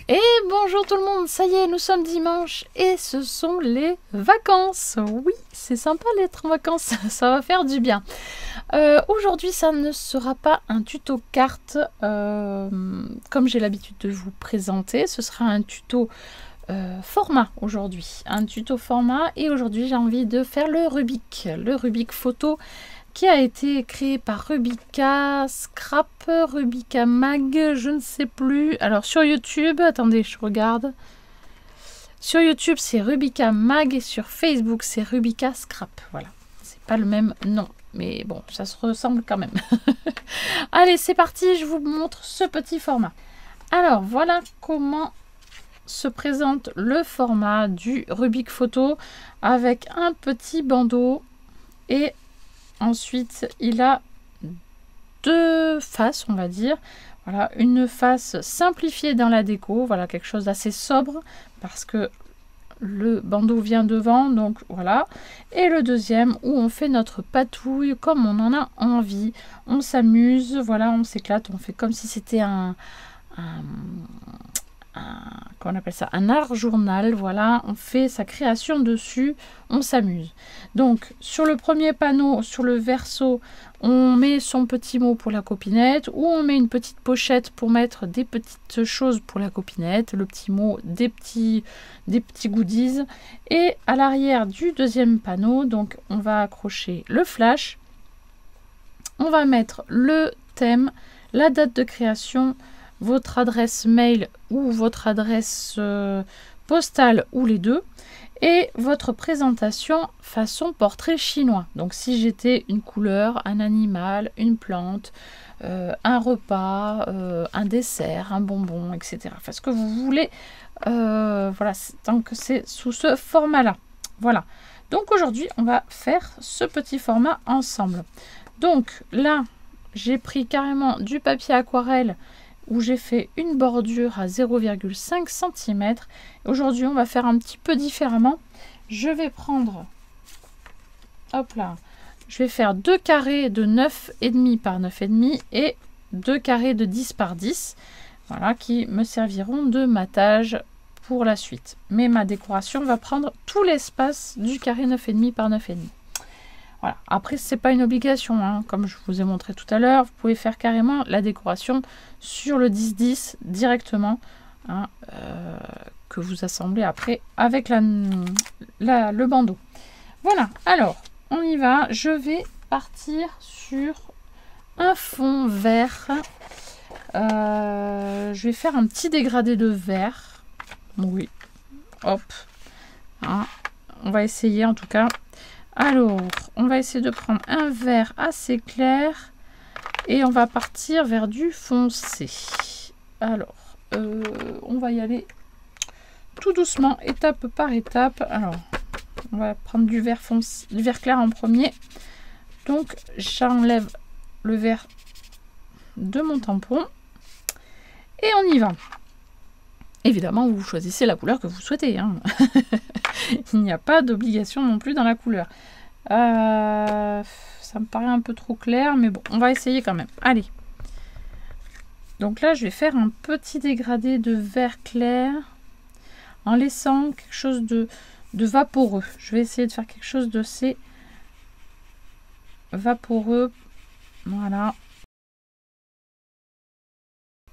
Et bonjour tout le monde, ça y est, nous sommes dimanche et ce sont les vacances. Oui, c'est sympa d'être en vacances, ça va faire du bien. Aujourd'hui, ça ne sera pas un tuto carte comme j'ai l'habitude de vous présenter. Ce sera un tuto format aujourd'hui. Un tuto format et aujourd'hui, j'ai envie de faire le Rubik photo qui a été créé par Rubika Scrap, Rubika Mag, je ne sais plus. Alors sur YouTube, attendez, je regarde. Sur YouTube, c'est Rubika Mag et sur Facebook, c'est Rubika Scrap. Voilà, c'est pas le même nom, mais bon, ça se ressemble quand même. Allez, c'est parti, je vous montre ce petit format. Alors, voilà comment se présente le format du Rubik photo avec un petit bandeau et ensuite, il a deux faces, on va dire. Voilà, une face simplifiée dans la déco, voilà, quelque chose d'assez sobre parce que le bandeau vient devant, donc voilà. Et le deuxième où on fait notre patouille comme on en a envie. On s'amuse, voilà, on s'éclate, on fait comme si c'était comment on appelle ça, un art journal, voilà, on fait sa création dessus, on s'amuse. Donc sur le premier panneau, sur le verso, on met son petit mot pour la copinette, ou on met une petite pochette pour mettre des petites choses pour la copinette, le petit mot, des petits goodies. Et à l'arrière du deuxième panneau, donc on va accrocher le flash, on va mettre le thème, la date de création, votre adresse mail ou votre adresse postale ou les deux, et votre présentation façon portrait chinois. Donc si j'étais une couleur, un animal, une plante, un repas, un dessert, un bonbon, etc. Enfin, ce que vous voulez, voilà, tant que c'est sous ce format là. Voilà, donc aujourd'hui on va faire ce petit format ensemble. Donc là j'ai pris carrément du papier aquarelle où j'ai fait une bordure à 0,5 cm. Aujourd'hui, on va faire un petit peu différemment. Je vais prendre, hop là, je vais faire 2 carrés de 9,5 par 9,5 et 2 carrés de 10 par 10. Voilà, qui me serviront de matage pour la suite. Mais ma décoration va prendre tout l'espace du carré 9,5 par 9,5. Voilà. Après, ce n'est pas une obligation, hein. Comme je vous ai montré tout à l'heure, vous pouvez faire carrément la décoration sur le 10-10 directement, hein, que vous assemblez après avec le bandeau. Voilà, alors, on y va. Je vais partir sur un fond vert. Je vais faire un petit dégradé de vert. Oui, hop. Hein. On va essayer en tout cas. Alors, on va essayer de prendre un vert assez clair et on va partir vers du foncé. Alors, on va y aller tout doucement, étape par étape. Alors, on va prendre du vert foncé, du vert clair en premier. Donc, j'enlève le vert de mon tampon et on y va. Évidemment, vous choisissez la couleur que vous souhaitez, hein. Il n'y a pas d'obligation non plus dans la couleur. Ça me paraît un peu trop clair, mais bon, on va essayer quand même. Allez. Donc là, je vais faire un petit dégradé de vert clair en laissant quelque chose de vaporeux. Je vais essayer de faire quelque chose de assez vaporeux. Voilà.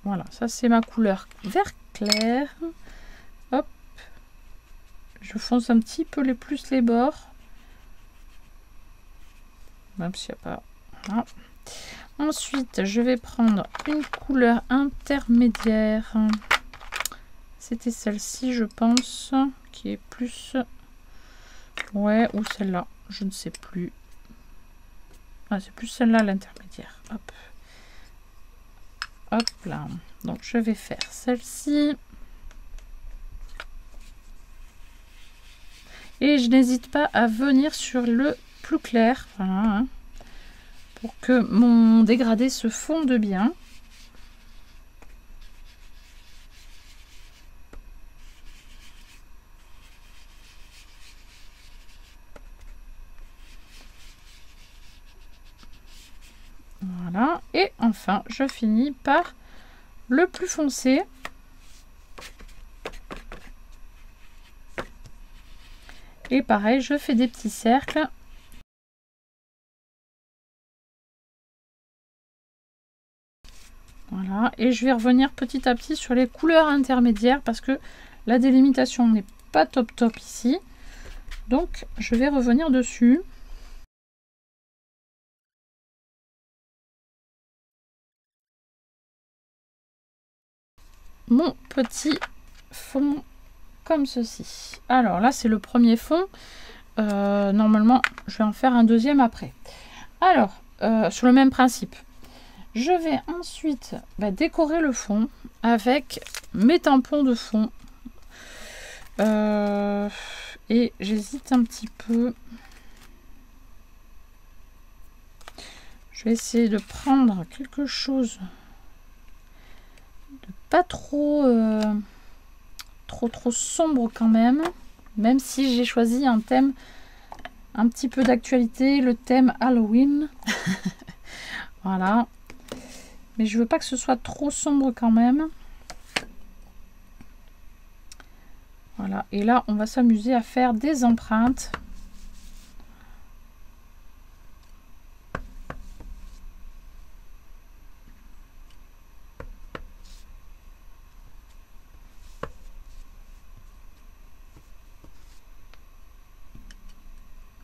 Voilà, ça c'est ma couleur vert clair. Hop. Je fonce un petit peu plus les bords. Même s'il n'y a pas... Voilà. Ensuite, je vais prendre une couleur intermédiaire. C'était celle-ci, je pense, qui est plus... Ouais, ou celle-là, je ne sais plus. Ah, c'est plus celle-là, l'intermédiaire. Hop. Hop là. Donc, je vais faire celle-ci. Et je n'hésite pas à venir sur le plus clair, voilà, hein, pour que mon dégradé se fonde bien. Voilà, et enfin je finis par le plus foncé. Et pareil, je fais des petits cercles. Voilà, et je vais revenir petit à petit sur les couleurs intermédiaires parce que la délimitation n'est pas top top ici. Donc je vais revenir dessus. Mon petit fond comme ceci. Alors là c'est le premier fond. Normalement je vais en faire un deuxième après. Alors sur le même principe. Je vais ensuite décorer le fond avec mes tampons de fond. Et j'hésite un petit peu. Je vais essayer de prendre quelque chose de pas trop trop sombre quand même. Même si j'ai choisi un thème un petit peu d'actualité, le thème Halloween. Voilà. Mais je veux pas que ce soit trop sombre quand même. Voilà. Et là, on va s'amuser à faire des empreintes.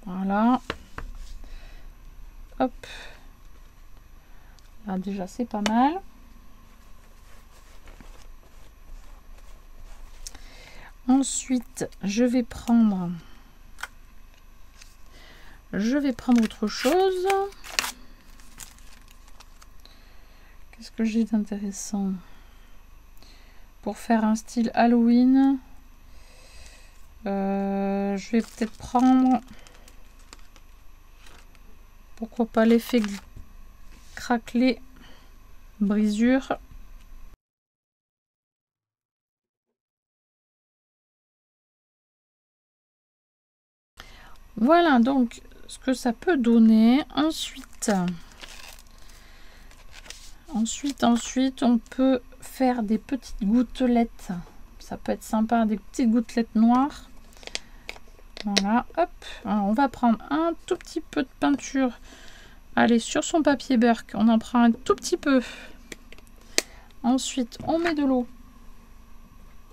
Voilà. Hop. Là, déjà, c'est pas mal. Ensuite, je vais prendre autre chose. Qu'est-ce que j'ai d'intéressant pour faire un style Halloween? Je vais peut-être prendre, pourquoi pas, l'effet craquelé brisure. Voilà donc ce que ça peut donner. Ensuite, on peut faire des petites gouttelettes. Ça peut être sympa, des petites gouttelettes noires. Voilà, hop. Alors, on va prendre un tout petit peu de peinture. Allez, sur son papier Burke, on en prend un tout petit peu. Ensuite, on met de l'eau.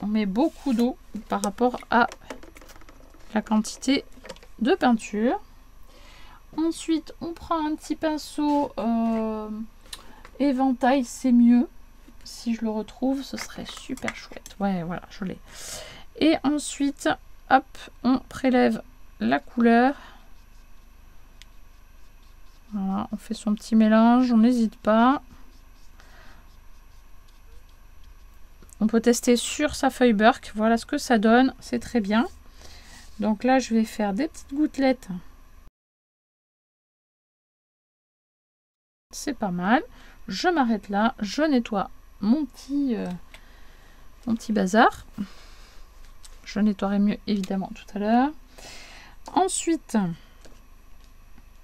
On met beaucoup d'eau par rapport à la quantité de peinture. Ensuite, on prend un petit pinceau éventail, c'est mieux. Si je le retrouve, ce serait super chouette. Ouais, voilà, je l'ai. Et ensuite, hop, on prélève la couleur. Voilà, on fait son petit mélange, on n'hésite pas. On peut tester sur sa feuille Burke. Voilà ce que ça donne, c'est très bien. Donc là, je vais faire des petites gouttelettes. C'est pas mal. Je m'arrête là, je nettoie mon petit bazar. Je nettoierai mieux évidemment tout à l'heure. Ensuite,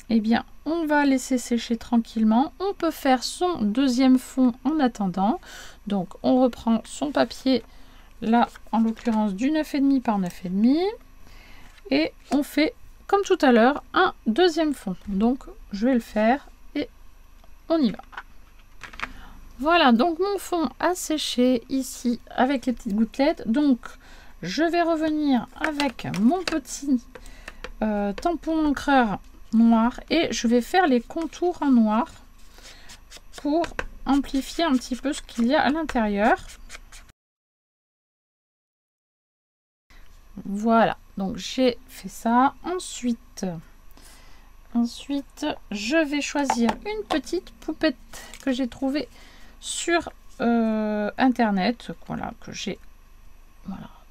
eh bien, on va laisser sécher tranquillement. On peut faire son deuxième fond en attendant. Donc, on reprend son papier, là, en l'occurrence du 9,5 par 9,5. Et on fait, comme tout à l'heure, un deuxième fond. Donc, je vais le faire et on y va. Voilà, donc mon fond a séché ici avec les petites gouttelettes. Donc, je vais revenir avec mon petit tampon encreur noir et je vais faire les contours en noir pour amplifier un petit peu ce qu'il y a à l'intérieur. Voilà, donc j'ai fait ça. Ensuite, je vais choisir une petite poupette que j'ai trouvée sur internet, voilà, que j'ai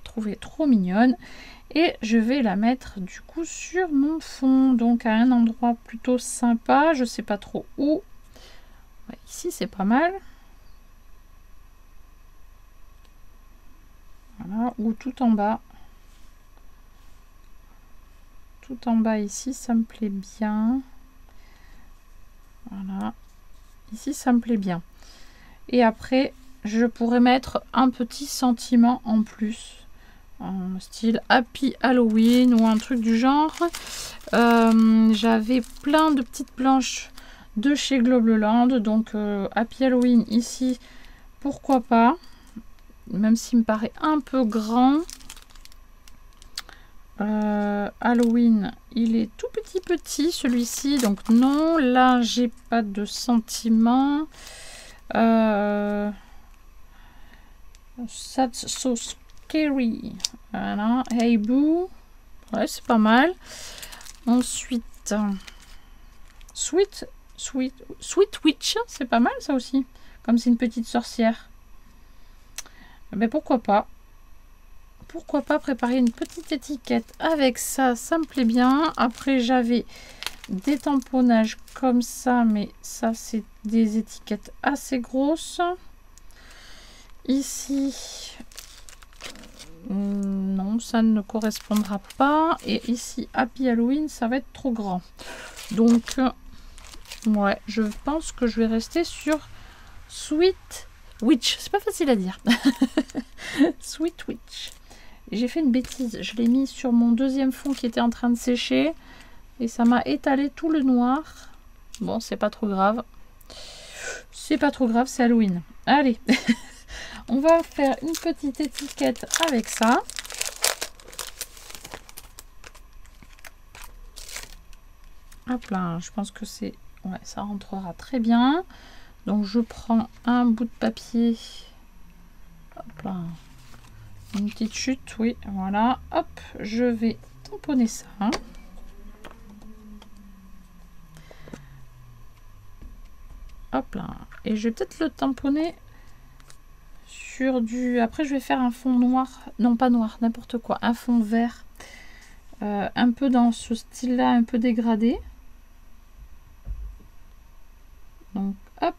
trouvé trop mignonne. Et je vais la mettre du coup sur mon fond, donc à un endroit plutôt sympa, je sais pas trop où. Ouais, ici c'est pas mal. Voilà, ou tout en bas. Tout en bas ici, ça me plaît bien. Voilà, ici ça me plaît bien. Et après, je pourrais mettre un petit sentiment en plus. en style Happy Halloween ou un truc du genre. J'avais plein de petites planches de chez Globeland, donc Happy Halloween ici, pourquoi pas, même s'il me paraît un peu grand. Halloween, il est tout petit celui-ci, donc non, là j'ai pas de sentiment. That's so scary. Voilà, Hey Boo, ouais, c'est pas mal. Ensuite, Sweet Witch, c'est pas mal ça aussi, comme c'est une petite sorcière. Mais pourquoi pas préparer une petite étiquette avec ça, ça me plaît bien. Après j'avais des tamponnages comme ça, mais ça c'est des étiquettes assez grosses. Ici, non, ça ne correspondra pas. Et ici, Happy Halloween, ça va être trop grand. Donc, ouais, je pense que je vais rester sur Sweet Witch. C'est pas facile à dire. Sweet Witch. J'ai fait une bêtise. Je l'ai mis sur mon deuxième fond qui était en train de sécher. Et ça m'a étalé tout le noir. Bon, c'est pas trop grave. C'est pas trop grave, c'est Halloween. Allez. On va faire une petite étiquette avec ça. Hop là, je pense que c'est... Ouais, ça rentrera très bien. Donc je prends un bout de papier. Hop là. Une petite chute, oui, voilà. Hop, je vais tamponner ça. Hop là. Et je vais peut-être le tamponner sur du... Après, je vais faire un fond noir. Non, pas noir, n'importe quoi. Un fond vert. Un peu dans ce style-là, un peu dégradé. Donc, hop.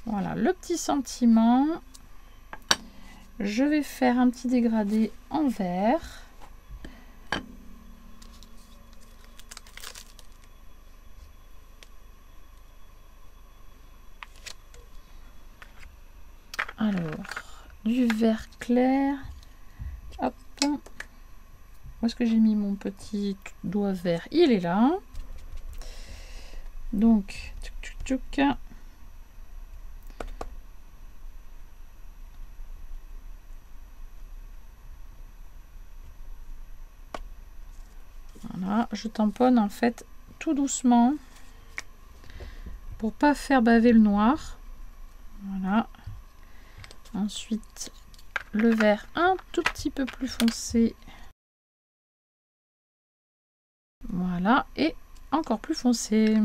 Voilà, le petit sentiment. Je vais faire un petit dégradé en vert. Alors, du vert clair. Hop. Où est-ce que j'ai mis mon petit doigt vert? Il est là. Donc, tchouk tchouk tchouk. Voilà, je tamponne en fait tout doucement pour pas faire baver le noir. Voilà. Ensuite, le vert un tout petit peu plus foncé. Voilà, et encore plus foncé.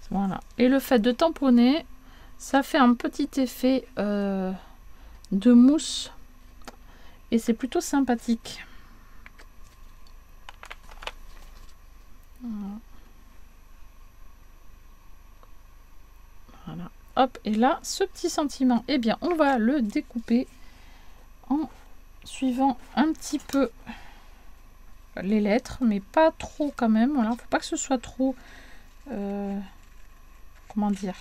Voilà. Et le fait de tamponner, ça fait un petit effet de mousse. Et c'est plutôt sympathique. Voilà. Hop, et là, ce petit sentiment, eh bien, on va le découper en suivant un petit peu les lettres, mais pas trop quand même. Voilà, faut pas que ce soit trop, comment dire,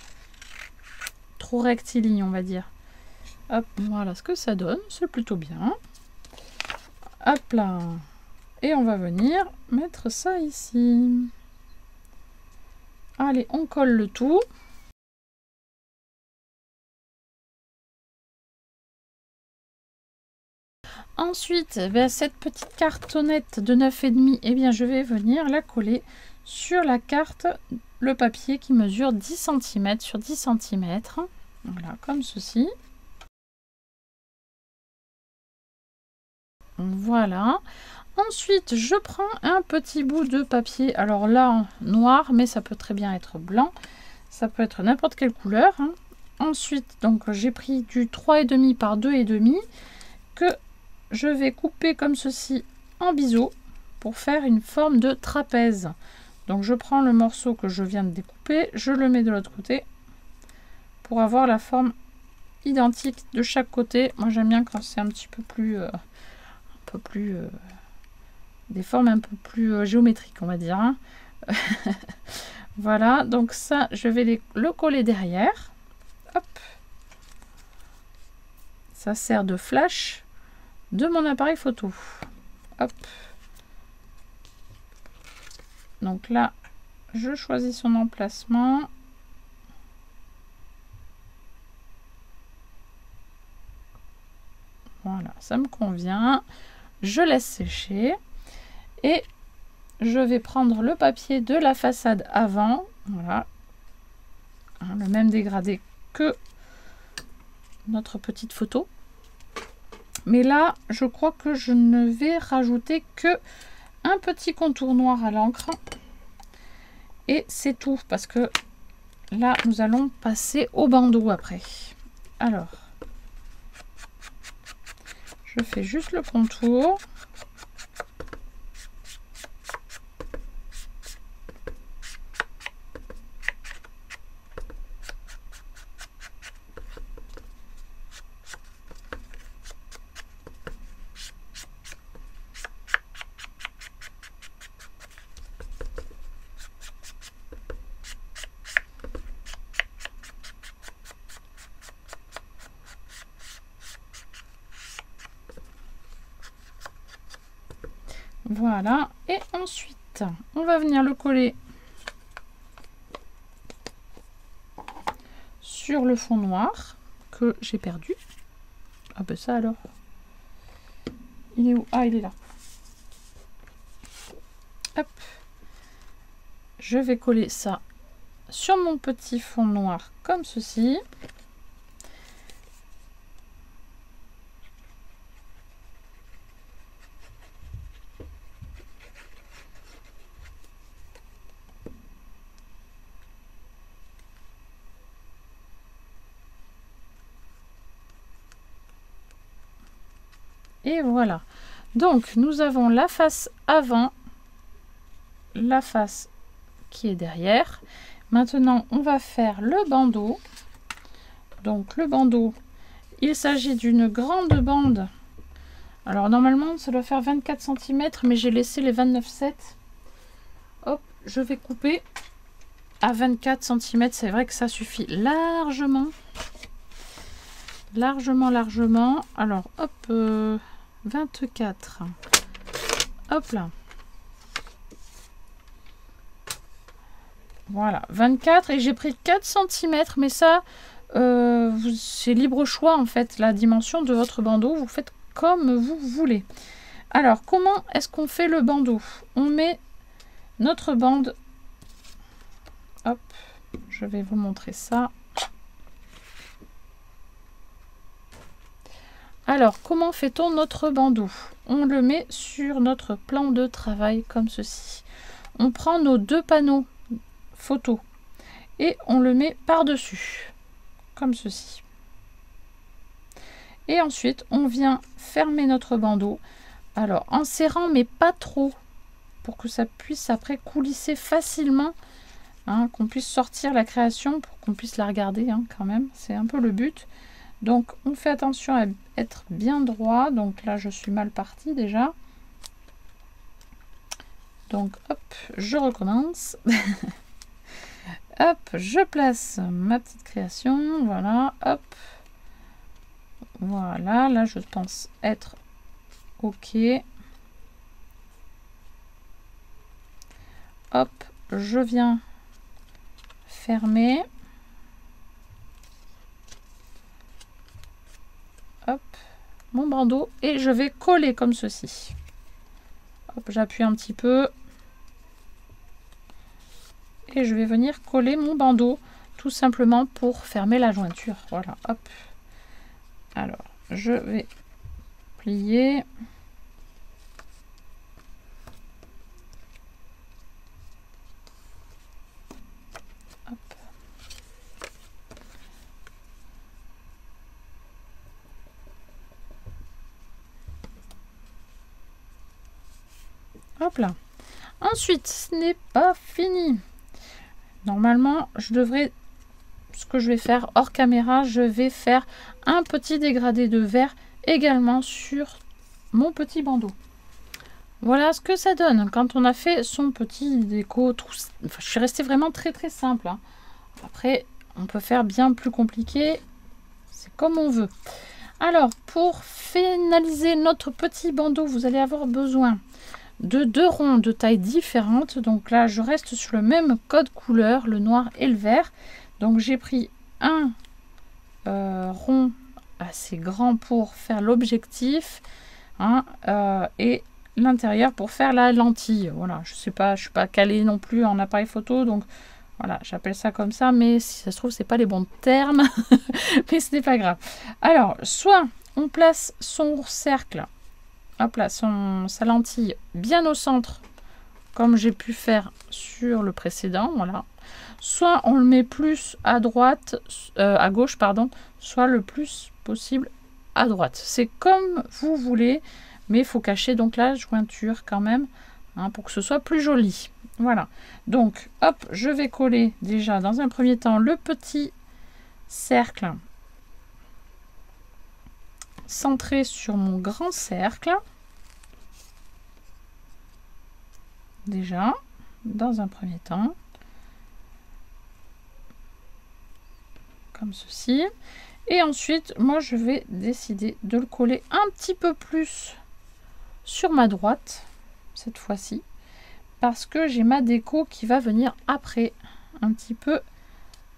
trop rectiligne, on va dire. Hop, voilà ce que ça donne, c'est plutôt bien. Hop là, et on va venir mettre ça ici. Allez, on colle le tout. Ensuite, ben, cette petite cartonnette de 9,5, eh bien, je vais venir la coller sur la carte, le papier qui mesure 10 cm sur 10 cm. Voilà, comme ceci. Voilà. Ensuite, je prends un petit bout de papier. Alors là, noir, mais ça peut très bien être blanc. Ça peut être n'importe quelle couleur. Hein. Ensuite, donc j'ai pris du 3,5 par 2,5 que je vais couper comme ceci en biseau pour faire une forme de trapèze. Donc je prends le morceau que je viens de découper, je le mets de l'autre côté pour avoir la forme identique de chaque côté. Moi j'aime bien quand c'est un petit peu plus, des formes un peu plus géométriques, on va dire. Hein. Voilà, donc ça je vais le coller derrière. Hop. Ça sert de flash de mon appareil photo. Hop. Donc là, je choisis son emplacement. Voilà, ça me convient. Je laisse sécher. Et je vais prendre le papier de la façade avant. Voilà. Le même dégradé que notre petite photo. Mais là, je crois que je ne vais rajouter que un petit contour noir à l'encre. Et c'est tout, parce que là, nous allons passer au bandeau après. Alors, je fais juste le contour. Voilà, et ensuite, on va venir le coller sur le fond noir que j'ai perdu. Ah ben ça alors, il est où? Ah, il est là. Hop, je vais coller ça sur mon petit fond noir comme ceci. Et voilà. Donc, nous avons la face avant, la face qui est derrière. Maintenant, on va faire le bandeau. Donc, le bandeau, il s'agit d'une grande bande. Alors, normalement, ça doit faire 24 cm, mais j'ai laissé les 29,7. Hop, je vais couper à 24 cm. C'est vrai que ça suffit largement. Largement. Alors, hop... 24. Hop là. Voilà, 24 et j'ai pris 4 cm, mais ça, c'est libre choix en fait, la dimension de votre bandeau, vous faites comme vous voulez. Alors, comment est-ce qu'on fait le bandeau? On met notre bande, hop, je vais vous montrer ça. Alors, comment fait-on notre bandeau? On le met sur notre plan de travail comme ceci. On prend nos deux panneaux photo et on le met par-dessus, comme ceci. Et ensuite, on vient fermer notre bandeau. Alors, en serrant, mais pas trop, pour que ça puisse après coulisser facilement, hein, qu'on puisse sortir la création, pour qu'on puisse la regarder hein, quand même. C'est un peu le but. Donc, on fait attention à être bien droit. Donc là, je suis mal partie déjà. Donc, hop, je recommence. Hop, je place ma petite création. Voilà, hop. Voilà, là, je pense être OK. Hop, je viens fermer. Hop, mon bandeau et je vais coller comme ceci. Hop, j'appuie un petit peu et je vais venir coller mon bandeau tout simplement pour fermer la jointure. Voilà, hop. Alors, je vais plier. Hop. Hop là. Ensuite, ce n'est pas fini. Normalement, je devrais, ce que je vais faire hors caméra, je vais faire un petit dégradé de vert également sur mon petit bandeau. Voilà ce que ça donne quand on a fait son petit déco. Enfin, je suis restée vraiment très simple. Hein. Après, on peut faire bien plus compliqué. C'est comme on veut. Alors, pour finaliser notre petit bandeau, vous allez avoir besoin de 2 ronds de taille différente. Donc là, je reste sur le même code couleur, le noir et le vert. Donc j'ai pris un rond assez grand pour faire l'objectif, hein, et l'intérieur pour faire la lentille. Voilà, je sais pas, je suis pas calée non plus en appareil photo, donc voilà, j'appelle ça comme ça, mais si ça se trouve, c'est pas les bons termes, mais ce n'est pas grave. Alors, soit on place son cercle, hop là, sa lentille bien au centre, comme j'ai pu faire sur le précédent, voilà. Soit on le met plus à droite, à gauche, pardon, soit le plus possible à droite. C'est comme vous voulez, mais il faut cacher donc la jointure quand même, hein, pour que ce soit plus joli. Voilà, donc hop, je vais coller déjà dans un premier temps le petit cercle centré sur mon grand cercle. Déjà, dans un premier temps, comme ceci. Et ensuite, moi, je vais décider de le coller un petit peu plus sur ma droite, cette fois-ci, parce que j'ai ma déco qui va venir après, un petit peu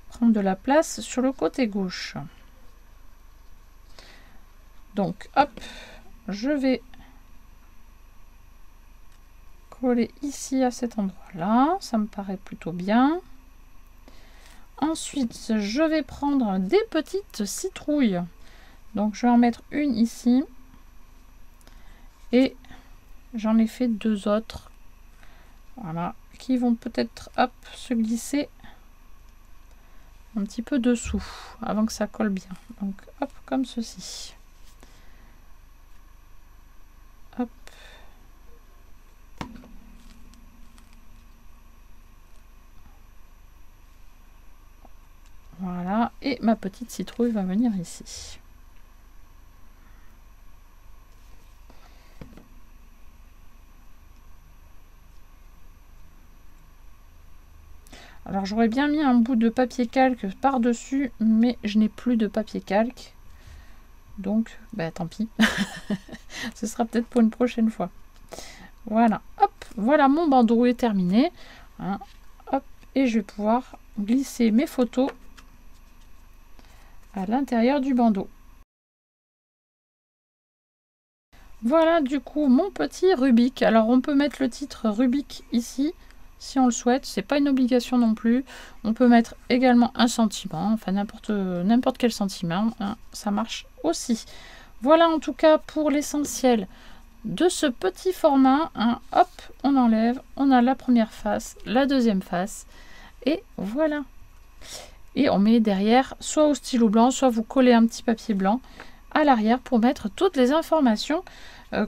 prendre de la place sur le côté gauche. Donc, hop, je vais coller ici à cet endroit-là, ça me paraît plutôt bien. Ensuite, je vais prendre des petites citrouilles. Donc, je vais en mettre une ici. Et j'en ai fait 2 autres. Voilà, qui vont peut-être, hop, se glisser un petit peu dessous, avant que ça colle bien. Donc, hop, comme ceci. Hop. Voilà, et ma petite citrouille va venir ici. Alors j'aurais bien mis un bout de papier calque par-dessus, mais je n'ai plus de papier calque. Donc, bah, tant pis. Ce sera peut-être pour une prochaine fois. Voilà, hop, voilà mon bandeau est terminé. Hein, hop, et je vais pouvoir glisser mes photos à l'intérieur du bandeau. Voilà du coup mon petit Rubik. Alors on peut mettre le titre Rubik ici si on le souhaite, c'est pas une obligation non plus. On peut mettre également un sentiment, enfin n'importe quel sentiment, hein, ça marche aussi. Voilà en tout cas pour l'essentiel de ce petit format. Hein. Hop, on enlève, on a la première face, la deuxième face, et voilà. Et on met derrière, soit au stylo blanc, soit vous collez un petit papier blanc à l'arrière pour mettre toutes les informations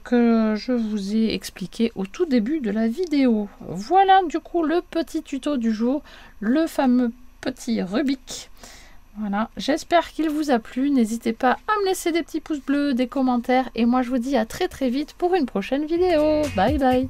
que je vous ai expliqué au tout début de la vidéo. Voilà du coup le petit tuto du jour, le fameux petit Rubik. Voilà, j'espère qu'il vous a plu. N'hésitez pas à me laisser des petits pouces bleus, des commentaires, et moi je vous dis à très vite pour une prochaine vidéo. Bye bye.